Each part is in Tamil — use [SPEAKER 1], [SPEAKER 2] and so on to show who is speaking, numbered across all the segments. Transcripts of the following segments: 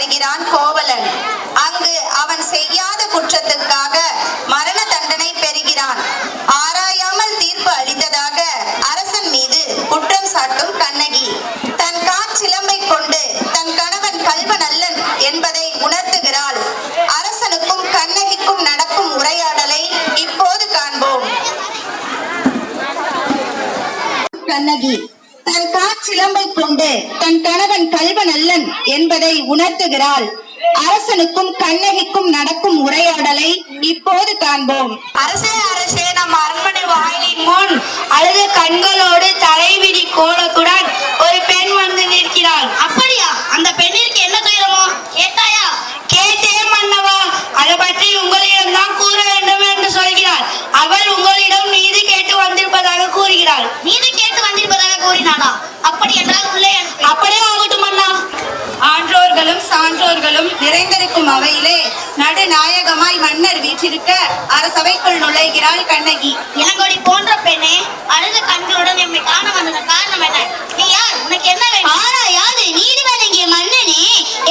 [SPEAKER 1] வருகிறான் கோவலன். அங்கு அவன் செய்யாத குற்றத்துக்காக மரண தண்டனை பெறுகிறான். ஆராயாமல் தீர்ப்பு அளித்ததாக அரசன் மீது குற்றம் சாட்டும் கண்ணகி தன் காற்சிலம்பை கொண்டு தன் கணவன் கள்வன் அல்லன் என்பதை உணர்த்துகிறாள். அரசனுக்கும் கண்ணகிக்கும் நடக்கும் உரையாடலை இப்போது காண்போம். கண்ணகி தன் காற்சிலம்பை கொண்டு தன் கணவன் கள்வன் அல்லன் என்பதை உணர்த்துகிறாள். அரசனுக்கும் கண்ணகிக்கும் நடக்கும் உரையாடலை இப்போது காண்போம்.
[SPEAKER 2] அரசே அரசே, நம் அரண்மனை வாயிலின் முன் அழுத கண்களோடு தலைவிரி கோலத்துடன் ஒரு பெண் வந்து நிற்கிறாள். அப்படியா? அந்த பெண்ணிற்கு என்ன துயரமோ கேட்டாயா? கேட்டேன் மன்னவா. அதை பற்றி உங்களிடம் தான் கூற வேண்டும் என்று சொல்கிறார். அவள் உங்களிடம் நீதி கேட்டு வந்திருப்பதாக கூறுகிறாள். நீதி கேட்டு வந்திருப்பதாக கூறினாளா? அப்படி என்றால் உள்ளே அப்படியே ஆகட்டும் மன்னா.
[SPEAKER 1] ஆன்றோர்களும் சான்றோர்களும் நிறைந்திருக்கும் அவையிலே நடுநாயகமாய் மன்னர் வீற்றிருக்க அரசவைக்குள் நுழைகிறாள் கண்ணகி.
[SPEAKER 2] இளங்கொடி போன்ற பெண்ணே, அழுத கண்களுடன் எம்மை காண வந்த காரணம் என்ன? நீ யார்? உனக்கு என்ன வேண்டும்? ஆராயாது நீதி வழங்கிய மன்னனே,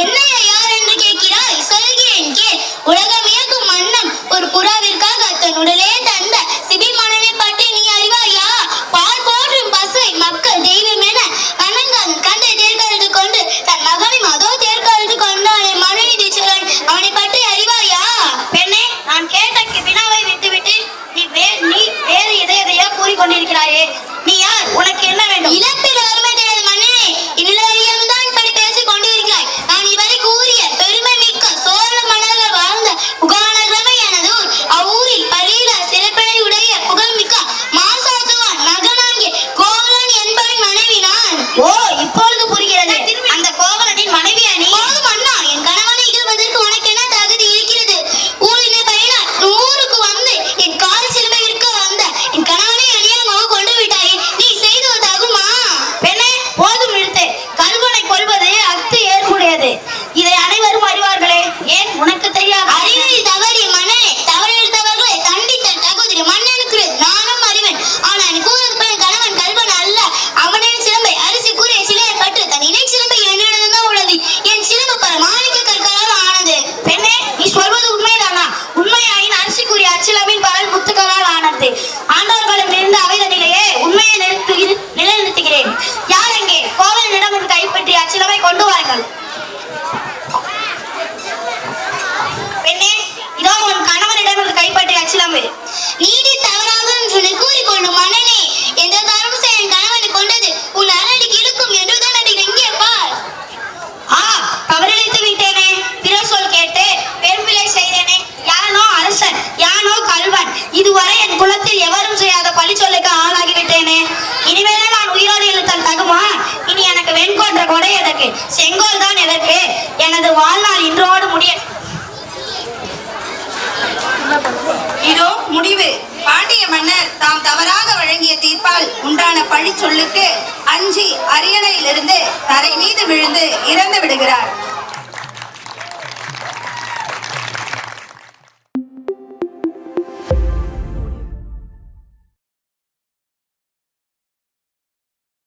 [SPEAKER 2] என்னையா யார் என்று கேட்கிறாய்? சொல்கிறேன் கேள். உலகம் இயக்கும் மன்னன் ஒரு புறாவிற்காக தன் உடலே தந்த சிபி மன்னனை பற்றி நீ அறிவாயா? பால் போற்றும் பசுவை மக்கள் தெய்வம் என வணங்காது கண்டை தேர்கழுது கொண்டு தன் மகனை மதோ தேர்கழுது கொண்டானே மனுநீதி சோழன், அவனை பற்றி அறிவாயா? பெண்ணே, நான் கேட்ட வினாவை விட்டுவிட்டு நீ வேறு எதையோ கூறிக்கொண்டிருக்கிறாயே. நீ யார்? உனக்கு என்ன வேண்டும்? இழப்பில் அருமை தெரியாது மன்னனே, இல்லையும் தான் இப்படி பேசிக் கொண்டிருக்கிறாய். நான் இதுவரை கூறிய பெருமை மிக்க சோழ மன்னர்கள் வாழ்ந்த புகாநகரமே எனது ஊர். அவ்வூரில் பள்ளியில சிறப்பினை உடைய புகழ்மிக்க மாசாத்துவான் மகனாகிய கோவலன் என்பவன் மனைவி நான். ஓ, இப்பொழுது புரிகிறது. அந்த கோவலனின் மனைவி அணி. போதும் அண்ணா, என் கணவனை இழுவதற்கு உனக்கு என்ன தகுதி இருக்கிறது? ஊரினை பயனார் ஊருக்கு வந்து என் கால் சிலுவை இருக்க வந்த என் கணவனை அநியாயமாக கொண்டு விட்டாயே, நீ செய்தது தகுமா? பெண்ணே, போதும் நிறுத்து. கல்வனை கொள்வது அத்து ஏற்புடையது. இதை அனைவரும் அறிவார்களே, ஏன் உனக்கு தெரியாது? அறிவில் தவறிய மன்னனே, தவறியவர்களை தண்டித்த தகுதி மன்னனுக்கு நானும் அறிவன். ஆனால் கூறுவது கணவன் கல்வன் அல்ல. அவனின் சிலம்பை அரிசி கூறிய சிலையை கற்று தன் இணை சிலம்பை என்னிடம்தான் உள்ளது. என் சிலம்பு பல மாணிக்க கற்களால் ஆனது. பெண்ணே, நீ சொல்வது உண்மைதானா? உண்மையாயின் அரிசி கூறிய அச்சிலம்பின் பல முத்துக்களால் ஆனது. ஆண்டவர்களும் இருந்த அவைதனிலேயே உண்மையை நிலைநிறுத்துகிறேன். யார் எங்கே? கோவலனிடம் கைப்பற்றி அச்சிலம்பை கொண்டு வாருங்கள். பெண்ணே, இதோ உன் கணவனிடம் கைப்பற்றிய அச்சிலம்பு. நீதி தவறாக சொல்லி கூறிக்கொள்ளும் மன்னனே, எந்த தரம் செய்ய என் கணவனை கொண்டது உன் அரடிக்கு இழுக்கும் என்றுதான் அதை எங்கே பார். தவறிழைத்து விட்டேனே. பிறர் சொல் கேட்டு பெரும்பிழை செய்தேனே. யானோ அரசன், யானோ கல்வன். இதுவரை என் குலத்தில் எவரும் செய்யாத பழி சொல்லுக்கு ஆளாகிவிட்டேனே. இனிமேலே நான் உயிரோடு இழுத்தல் தகுமா? இனி எனக்கு வெண்கொன்ற கொடை எதற்கு? செங்கோல் தான் எதற்கு? எனது வாழ்நாள் இன்றோடு முடிய.
[SPEAKER 1] இதோ முடிவு. பாண்டிய மன்னர் தாம் தவறாக வழங்கிய தீர்ப்பால் உண்டான பழி சொல்லுக்கு அஞ்சி அரியணையிலிருந்து தரை மீது விழுந்து இறந்து விடுகிறார்.